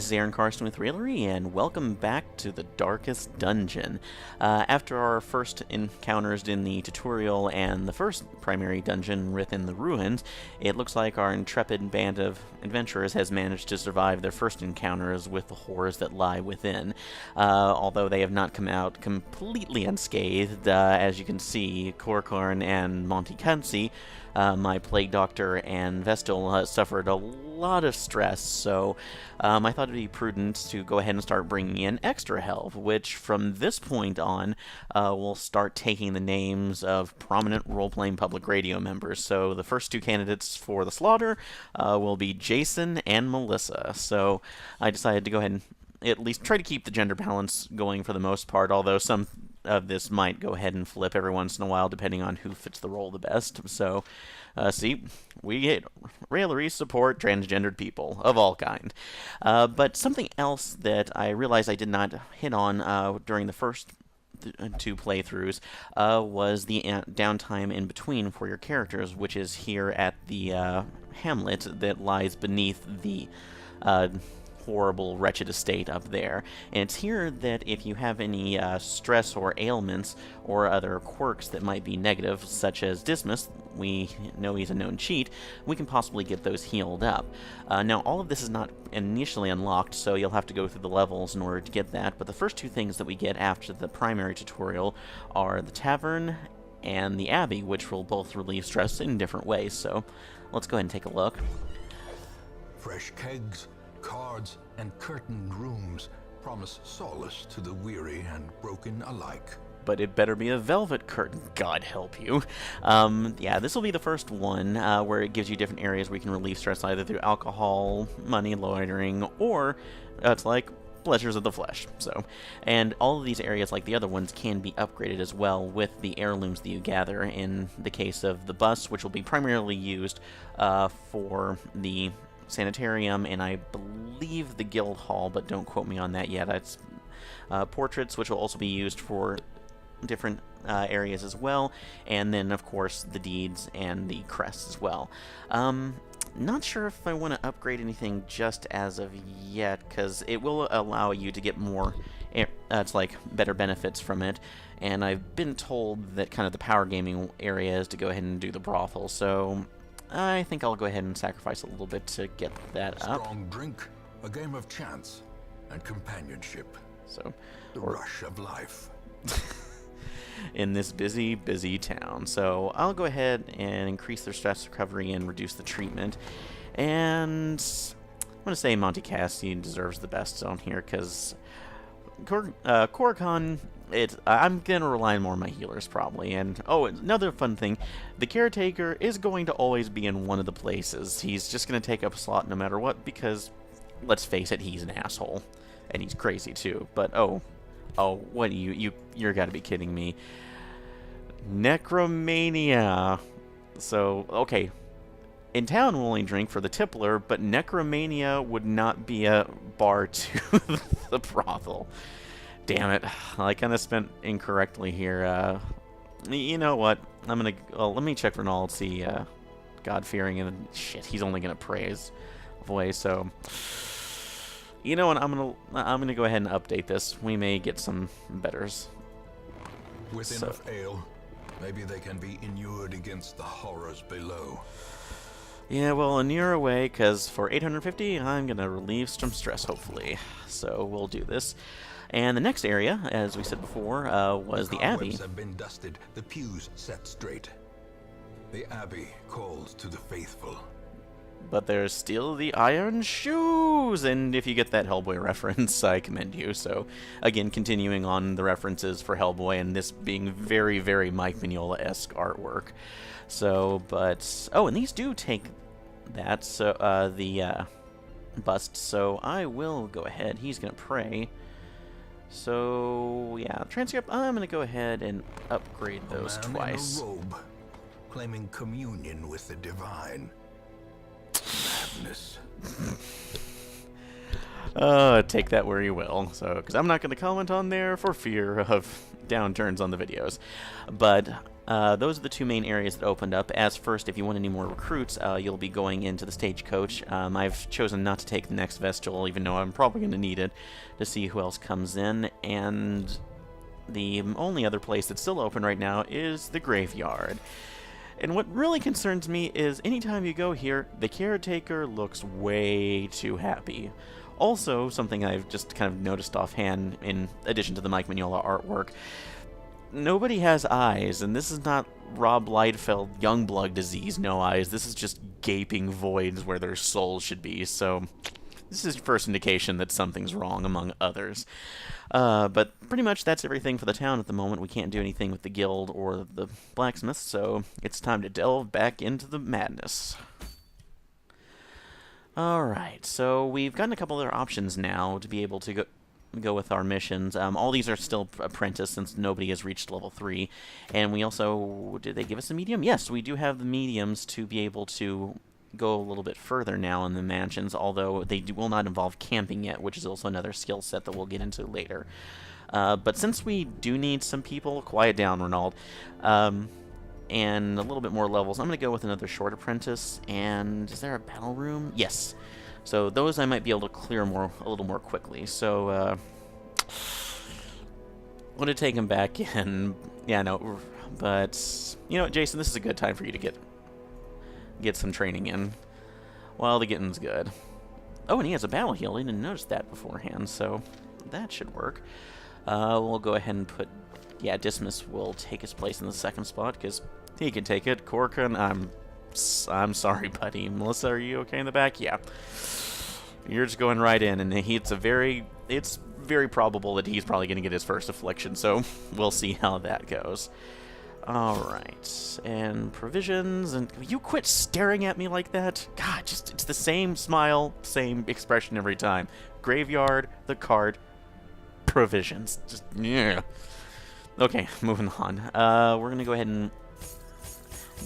is Aaron Carson with Raillery, and welcome back to the Darkest Dungeon. After our first encounters in the tutorial and the first primary dungeon within the ruins, it looks like our intrepid band of adventurers has managed to survive their first encounters with the horrors that lie within. Although they have not come out completely unscathed, as you can see, Corcorn and Mont-Canisi, my Plague Doctor and Vestal suffered a lot of stress, so I thought it would be prudent to go ahead and start bringing in extra help, which from this point on will start taking the names of prominent role-playing public radio members. So the first two candidates for the slaughter will be Jason and Melissa. So I decided to go ahead and at least try to keep the gender balance going for the most part, although some of this might go ahead and flip every once in a while depending on who fits the role the best. So see, we get Raillery support transgendered people of all kind. But something else that I realized I did not hit on during the first two playthroughs was the downtime in between for your characters, which is here at the hamlet that lies beneath the horrible, wretched estate up there. And it's here that if you have any stress or ailments or other quirks that might be negative, such as Dismas, we know he's a known cheat, we can possibly get those healed up. Now, all of this is not initially unlocked, so you'll have to go through the levels in order to get that, but the first two things that we get after the primary tutorial are the tavern and the abbey, which will both relieve stress in different ways. So let's go ahead and take a look. Fresh kegs, cards, and curtained rooms promise solace to the weary and broken alike. But it better be a velvet curtain, God help you. Yeah, this will be the first one where it gives you different areas where you can relieve stress either through alcohol, money, loitering, or it's like pleasures of the flesh. So, and all of these areas, like the other ones, can be upgraded as well with the heirlooms that you gather. In the case of the bus, which will be primarily used for the sanitarium, and I believe the guild hall, but don't quote me on that yet. It's portraits, which will also be used for different areas as well, and then of course the deeds and the crests as well. Not sure if I want to upgrade anything just as of yet, because it will allow you to get more it's like better benefits from it, and I've been told that kind of the power gaming area is to go ahead and do the brothel, so I think I'll go ahead and sacrifice a little bit to get that up. Strong drink, a game of chance, and companionship. So, the rush of life. In this busy, busy town. So I'll go ahead and increase their stress recovery and reduce the treatment. And I'm going to say Mont-Canisi deserves the best zone here, because Corcon, I'm going to rely more on my healers, probably. And, oh, another fun thing, the caretaker is going to always be in one of the places. He's just going to take up a slot no matter what, because, let's face it, he's an asshole. And he's crazy, too. But, oh, what, you're gotta be kidding me. Necromania. So, okay. In town, we'll only drink for the tippler, but Necromania would not be a bar to the brothel. Damn it. I kind of spent incorrectly here. You know what? I'm gonna... Well, let me check for Ronald, see, God-fearing, and shit, he's only gonna praise voice, so... You know what? I'm gonna go ahead and update this. We may get some betters. With enough ale, maybe they can be inured against the horrors below. Yeah, well, inure away, because for 850, I'm gonna relieve some stress, hopefully. So we'll do this. And the next area, as we said before, was the Abbey. Cobwebs have been dusted, the pews set straight. The Abbey calls to the faithful. But there's still the iron shoes, and if you get that Hellboy reference, I commend you. So, again, continuing on the references for Hellboy, and this being very, very Mike Mignola-esque artwork. So, but... Oh, and these do take that, so, the bust, so I will go ahead. He's gonna pray. So, yeah, transcript, I'm gonna go ahead and upgrade those twice. A man in a robe, claiming communion with the divine. Madness. Take that where you will. So, because I'm not going to comment on there for fear of downturns on the videos. But Those are the two main areas that opened up. As first, if you want any more recruits, you'll be going into the stagecoach. I've chosen not to take the next Vestal, even though I'm probably going to need it, to see who else comes in. And the only other place that's still open right now is the graveyard. And what really concerns me is anytime you go here, the caretaker looks way too happy. Also, something I've just kind of noticed offhand, in addition to the Mike Mignola artwork, nobody has eyes, and this is not Rob Liefeld Youngblood disease, no eyes. This is just gaping voids where their souls should be, so this is first indication that something's wrong, among others. But pretty much that's everything for the town at the moment. We can't do anything with the guild or the blacksmith, so it's time to delve back into the madness. Alright, so we've gotten a couple other options now to be able to go with our missions. All these are still apprentice since nobody has reached level 3. And we also, did they give us a medium? Yes, we do have the mediums to be able to go a little bit further now in the mansions, although they will not involve camping yet, which is also another skill set that we'll get into later. But since we do need some people, quiet down, Ronald, and a little bit more levels, I'm going to go with another short apprentice. And is there a battle room? Yes. So those I might be able to clear a little more quickly. So I'm going to take him back in. Yeah, no, but you know what, Jason, this is a good time for you to get some training in while the getting's good. Oh, and he has a battle heal. I didn't notice that beforehand, so that should work. We'll go ahead and put, yeah, Dismas will take his place in the second spot because he can take it. Corcoran, I'm sorry, buddy. Melissa, are you okay in the back? Yeah. You're just going right in, and it's very probable that he's probably going to get his first affliction, so we'll see how that goes. Alright, and provisions, and you quit staring at me like that? God, it's the same smile, same expression every time. Graveyard, the cart, provisions. Just, yeah. Okay, moving on. We're going to go ahead and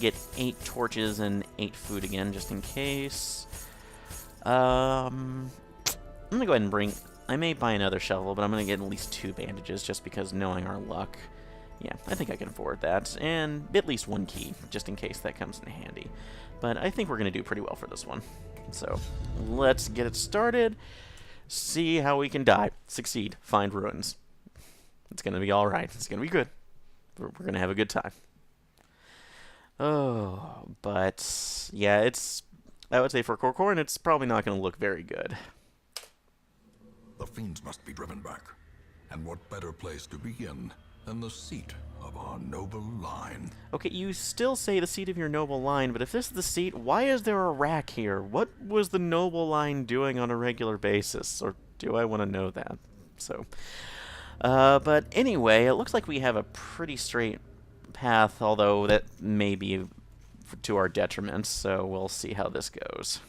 get 8 torches and 8 food again, just in case. I'm going to go ahead and bring... I may buy another shovel, but I'm going to get at least 2 bandages, just because knowing our luck. Yeah, I think I can afford that. And at least 1 key, just in case that comes in handy. But I think we're going to do pretty well for this one. So, let's get it started. See how we can die. Succeed. Find ruins. It's going to be alright. It's going to be good. We're going to have a good time. Oh, but... yeah, I would say for Corcoran, it's probably not going to look very good. The fiends must be driven back. And what better place to begin than the seat of our noble line? Okay, you still say the seat of your noble line, but if this is the seat, why is there a rack here? What was the noble line doing on a regular basis? Or do I want to know that? So, but anyway, it looks like we have a pretty straight path, although that may be to our detriment, so we'll see how this goes.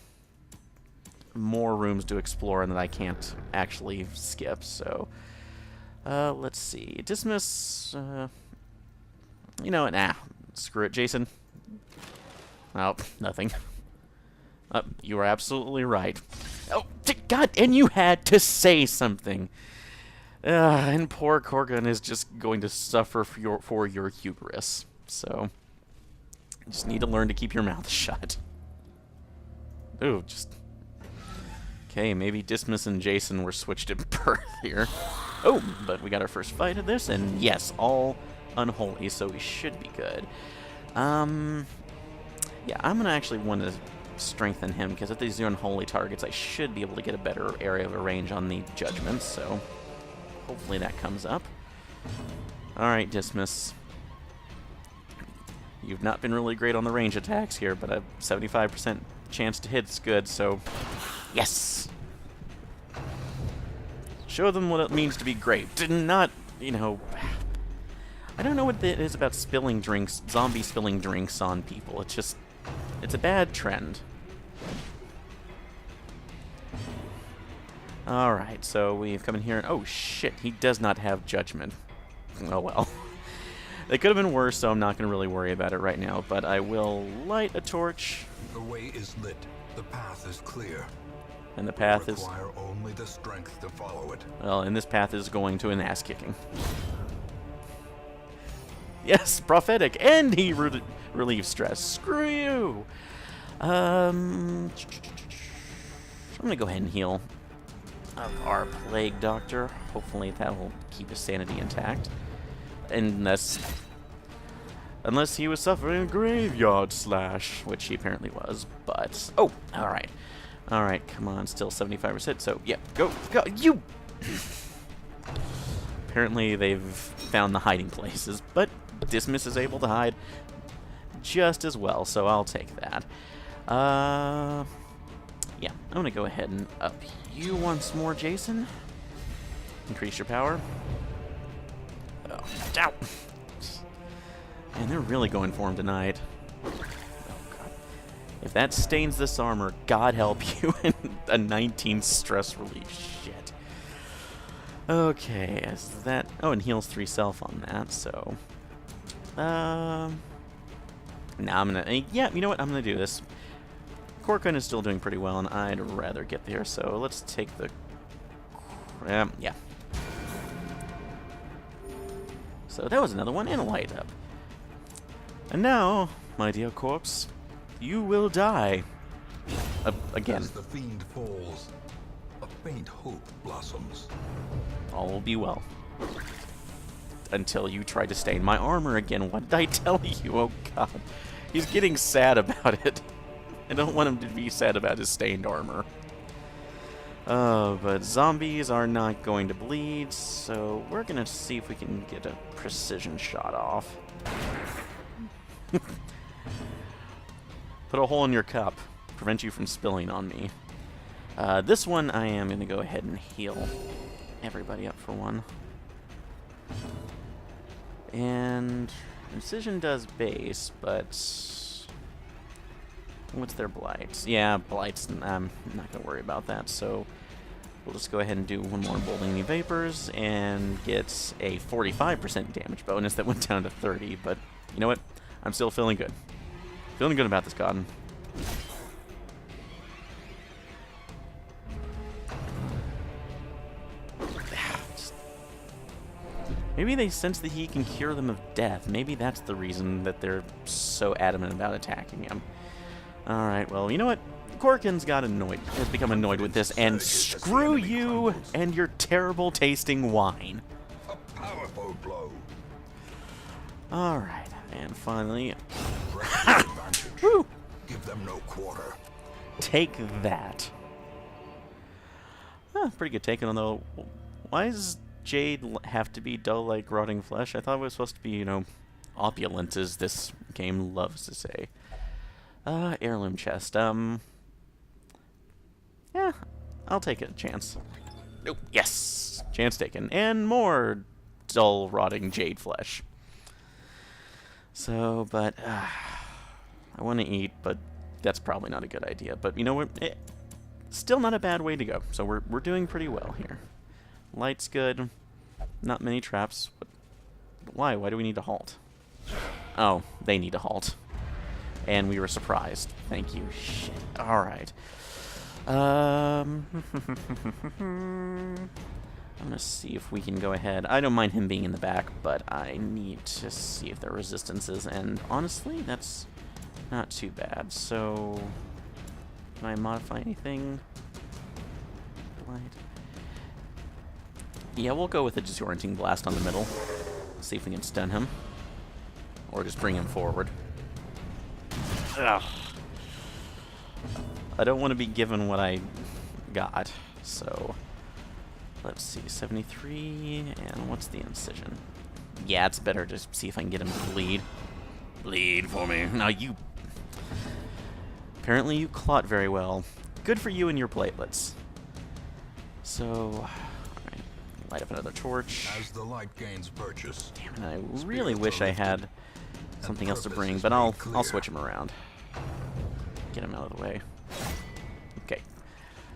More rooms to explore and that I can't actually skip, so... let's see. Dismiss, you know, nah, screw it, Jason. Oh, nothing. You were absolutely right. Oh, God, and you had to say something. And poor Corgan is just going to suffer for your hubris. So, you just need to learn to keep your mouth shut. Ooh, just... okay, maybe Dismas and Jason were switched at birth here. Oh, but we got our first fight of this, and yes, all Unholy, so we should be good. Yeah, I'm going to actually want to strengthen him, because if these are Unholy targets, I should be able to get a better area of a range on the Judgments, so hopefully that comes up. Alright, Dismas. You've not been really great on the range attacks here, but a 75% chance to hit's good, so yes! Show them what it means to be great. Did not, you know... I don't know what it is about spilling drinks, zombie spilling drinks on people. It's just... it's a bad trend. Alright, so we've come in here and... oh, shit, he does not have judgment. Oh, well. It could have been worse, so I'm not going to really worry about it right now, but I will light a torch. The way is lit. The path is clear. And the path is... require only the strength to follow it. well, and this path is going to an ass-kicking. Yes, prophetic, and he relieves stress. Screw you. I'm gonna go ahead and heal our plague doctor. Hopefully that will keep his sanity intact. Unless he was suffering a graveyard slash, which he apparently was. But oh, all right, come on, still 75%. So yeah, go, you. Apparently they've found the hiding places, but Dismiss is able to hide just as well, so I'll take that. Yeah, I'm gonna go ahead and up you once more, Jason. Increase your power. Oh, ow. And they're really going for him tonight. Oh, God. If that stains this armor, God help you, and a 19 stress relief. Shit. Okay, is that... Oh, and heals 3 self on that, so... Now I'm gonna... Yeah, you know what? I'm gonna do this. Corkin is still doing pretty well, and I'd rather get there, so let's take the... yeah. So that was another one, and a light up. And now, my dear corpse, you will die. Again. As the fiend falls, a faint hope blossoms. All will be well. Until you try to stain my armor again. What did I tell you? Oh, God. He's getting sad about it. I don't want him to be sad about his stained armor. But zombies are not going to bleed, so we're going to see if we can get a precision shot off. Put a hole in your cup. Prevent you from spilling on me. This one I am going to go ahead and heal everybody up for one. And Incision does base, but what's their blight? Yeah, blights. I'm not going to worry about that, so we'll just go ahead and do one more Emboldening Vapors and get a 45% damage bonus that went down to 30, but you know what? I'm still feeling good. Feeling good about this, Cotton. Maybe they sense that he can cure them of death. Maybe that's the reason that they're so adamant about attacking him. Alright, well, you know what? Corkin's has become annoyed with this, and screw you and your terrible tasting wine. A powerful blow. Alright, and finally... Woo! Give them no quarter. Take that. Pretty good take on though. Why does Jade have to be dull like rotting flesh? I thought it was supposed to be, you know, opulent, as this game loves to say. Heirloom chest. Yeah, I'll take a chance. Nope. Yes! Chance taken. And more dull, rotting jade flesh. So, but... I want to eat, but that's probably not a good idea. But you know what? Still not a bad way to go. So we're doing pretty well here. Light's good. Not many traps. But why? Why do we need to halt? Oh, they need to halt. And we were surprised. Thank you. Shit. Alright. I'm gonna see if we can go ahead. I don't mind him being in the back, but I need to see if there are resistances. And honestly, that's not too bad. So, can I modify anything? Light. Yeah, we'll go with a disorienting blast on the middle. See if we can stun him. Or just bring him forward. Ugh. I don't want to be given what I got, so... Let's see, 73, and what's the incision? Yeah, it's better to see if I can get him to bleed. Bleed for me. Now you... Apparently you clot very well. Good for you and your platelets. So... Alright, light up another torch. As the light gains purchase, damn it, I really wish I had something else to bring, but I'll switch him around. Get him out of the way. Okay.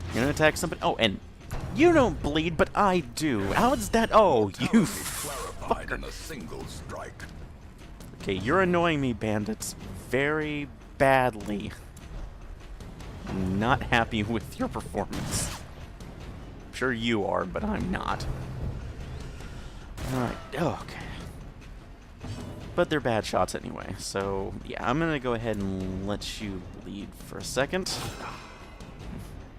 You're gonna attack somebody... Oh, and... You don't bleed, but I do. How is that? Oh, you fucker. In a single strike. Okay, you're annoying me, bandits, very badly. I'm not happy with your performance. I'm sure you are, but I'm not. Alright, okay. but they're bad shots anyway. So, yeah, I'm going to go ahead and let you bleed for a second.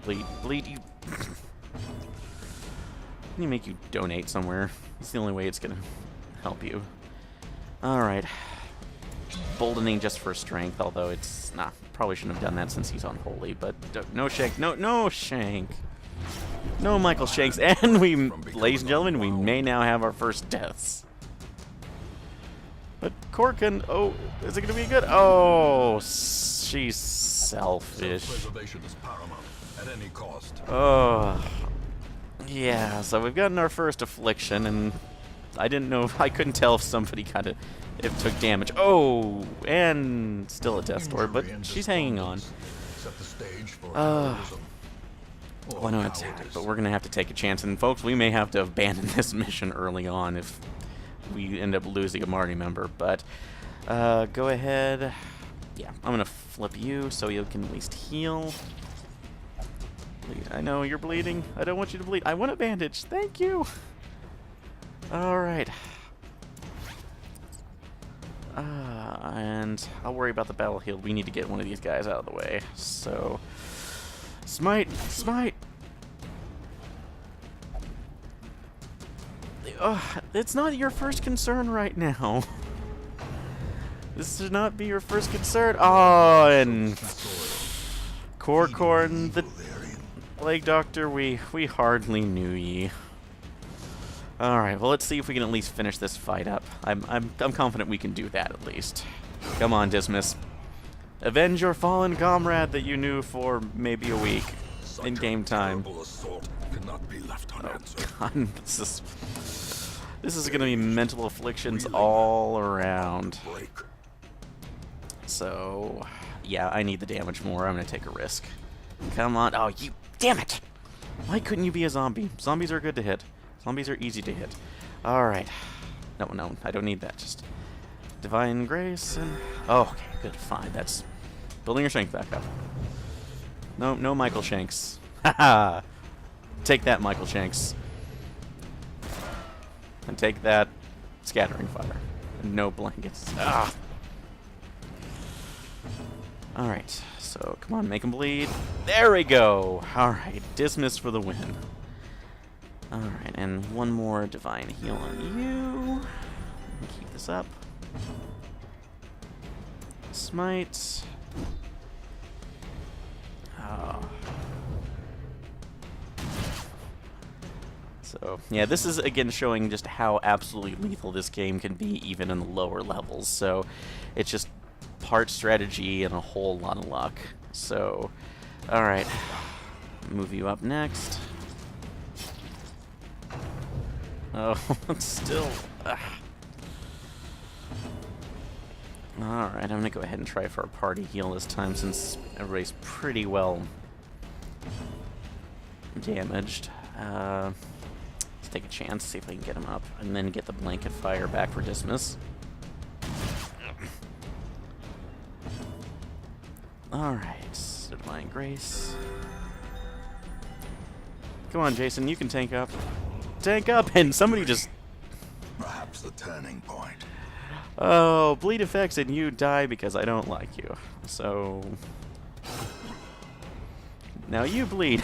Bleed, you... Let me make you donate somewhere. It's the only way it's going to help you. Alright. Boldening just for strength, although it's... Nah, probably shouldn't have done that since he's Unholy, but no Shank. No Shank. No Michael Shanks. And we, ladies and gentlemen, we may now have our first deaths. But Corkin, oh, is it going to be good? Oh, she's selfish. Self-preservation is paramount at any cost. Oh, yeah. So we've gotten our first affliction, and I didn't know. I couldn't tell if somebody took damage. Oh, and still a death door, but she's hanging on. Set the stage for well, I know it's sad, but we're gonna have to take a chance. And folks, we may have to abandon this mission early on if we end up losing a Marty member. But go ahead. Yeah, I'm gonna flip you so you can at least heal. Bleed. I know you're bleeding. I don't want you to bleed. I want a bandage. Thank you. All right. And I'll worry about the battle heal. We need to get one of these guys out of the way. So, smite. It's not your first concern right now. This should not be your first concern. Oh, and Corcorn, the Plague Doctor, we hardly knew ye. Alright, well, let's see if we can at least finish this fight up. I'm confident we can do that at least. Come on, Dismas. Avenge your fallen comrade that you knew for maybe a week in game time. Cannot be left unanswered. Oh, God, this is going to be mental afflictions all around. So, yeah, I need the damage more. I'm going to take a risk. Come on. Oh, you... Damn it! Why couldn't you be a zombie? Zombies are good to hit. Zombies are easy to hit. Alright. No, I don't need that. Just Divine Grace and... Oh, okay, good, fine. That's building your strength back up. No Michael Shanks. Haha! Take that, Michael Shanks. And take that, Scattering Fire. And no blankets. Ah! Alright, so come on, make him bleed. There we go! Alright, Dismiss for the win. Alright, and one more Divine Heal on you. Keep this up. Smite. Oh. So, yeah, this is, again, showing just how absolutely lethal this game can be, even in the lower levels. So, it's just part strategy and a whole lot of luck. So, alright. Move you up next. Oh, it's still... Alright, I'm gonna go ahead and try for a party heal this time, since everybody's pretty well damaged. Let's take a chance, see if I can get him up, and then get the blanket fire back for Dismiss. Alright, Divine Grace. Come on, Jason, you can tank up. Tank up, and somebody just... Perhaps the turning point. Oh, bleed effects and you die because I don't like you. So... Now you bleed.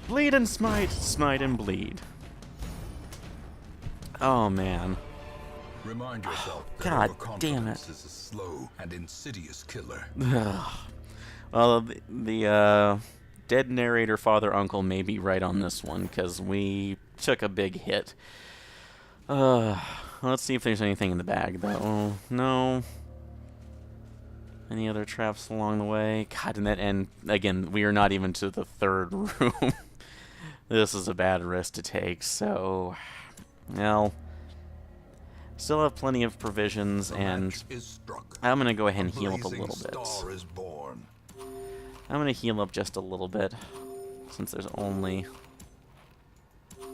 Bleed and smite, smite and bleed. Oh, man. Remind yourself that God damn it. overconfidence is a slow and insidious killer. Well, the dead narrator father uncle may be right on this one, because we took a big hit. Let's see if there's anything in the bag, though. No. Any other traps along the way? God, and again, we are not even to the third room. This is a bad risk to take, so... Well... Still have plenty of provisions, and I'm going to go ahead and heal up a little bit. I'm going to heal up just a little bit, since there's only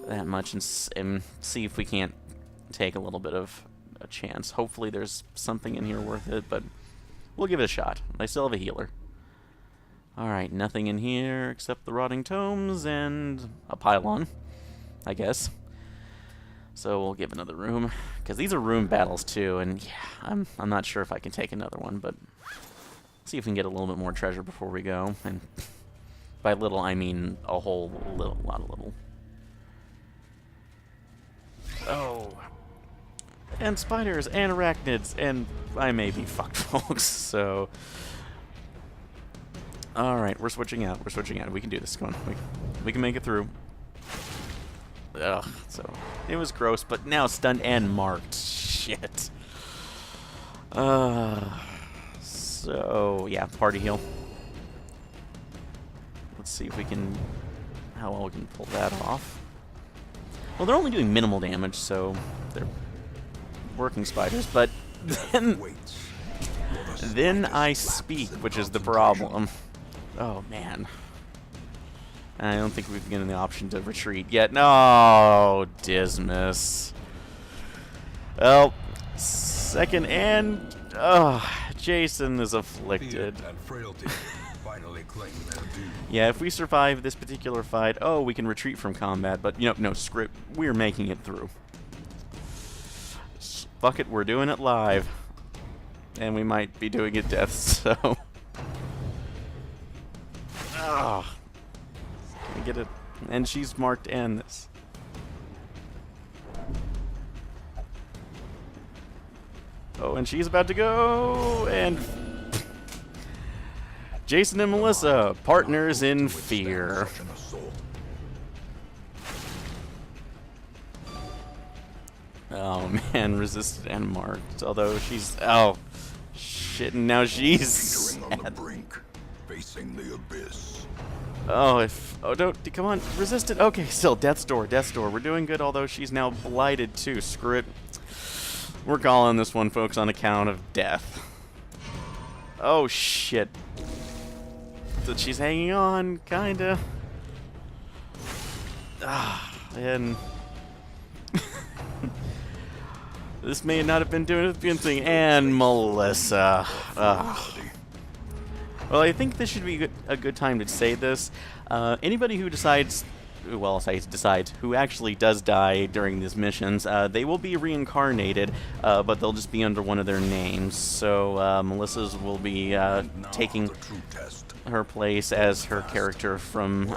that much, and see if we can't take a little bit of a chance. Hopefully there's something in here worth it, but we'll give it a shot. I still have a healer. Alright, nothing in here except the rotting tomes and a pylon, I guess. So we'll give another room, because these are room battles too, and yeah, I'm not sure if I can take another one, but see if we can get a little bit more treasure before we go. And by little, I mean a whole lot of little. Oh. And spiders, and arachnids, and I may be fucked, folks, so... Alright, we're switching out, we can do this, come on, we can make it through. Ugh, so, it was gross, but now stunned and marked, shit. So, yeah, party heal. Let's see if we can, how well we can pull that off. Well, they're only doing minimal damage, so they're working spiders, but then I speak, which is the problem. Oh, man. I don't think we've given the option to retreat yet. No, Dismas. Well, second and... Jason is afflicted. Yeah, if we survive this particular fight, we can retreat from combat, but, no, screw it. We're making it through. Fuck it, we're doing it live. And we might be doing it death, so... Can we get it? And she's marked and this. Oh, and she's about to go, and... Jason and Melissa, partners in fear. Oh man, resisted and marked. Although she's shit, and now she's on the brink, facing the abyss. Don't come on, resisted. Okay, still death's door. We're doing good, although she's now blighted too. Screw it. We're calling this one, folks, on account of death. Oh shit. But she's hanging on, kinda. And this may not have been doing the thing. And Melissa. Well, I think this should be a good time to say this. Anybody who decides, well, decides, who actually does die during these missions, they will be reincarnated, but they'll just be under one of their names. So Melissa's will be taking her place as her character from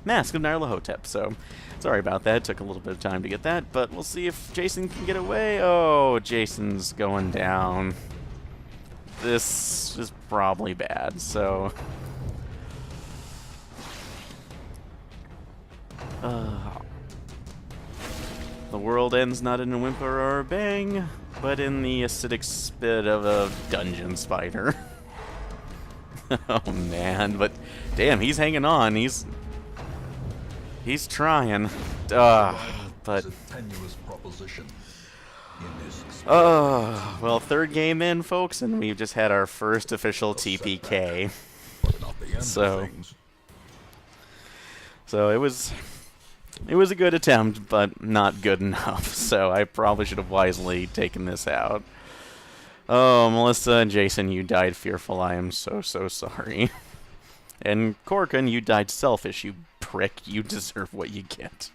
Mask of Nyarlathotep. So sorry about that. It took a little bit of time to get that, but we'll see if Jason can get away. Oh, Jason's going down. This is probably bad, so... The world ends not in a whimper or a bang, but in the acidic spit of a dungeon spider. Oh man, but damn, he's hanging on. He's trying. But well, third game in, folks, and we've just had our first official TPK. So it was a good attempt, but not good enough. So I probably should have wisely taken this out. Oh, Melissa and Jason, you died fearful. I am so sorry. And Corkin, you died selfish, you prick. You deserve what you get.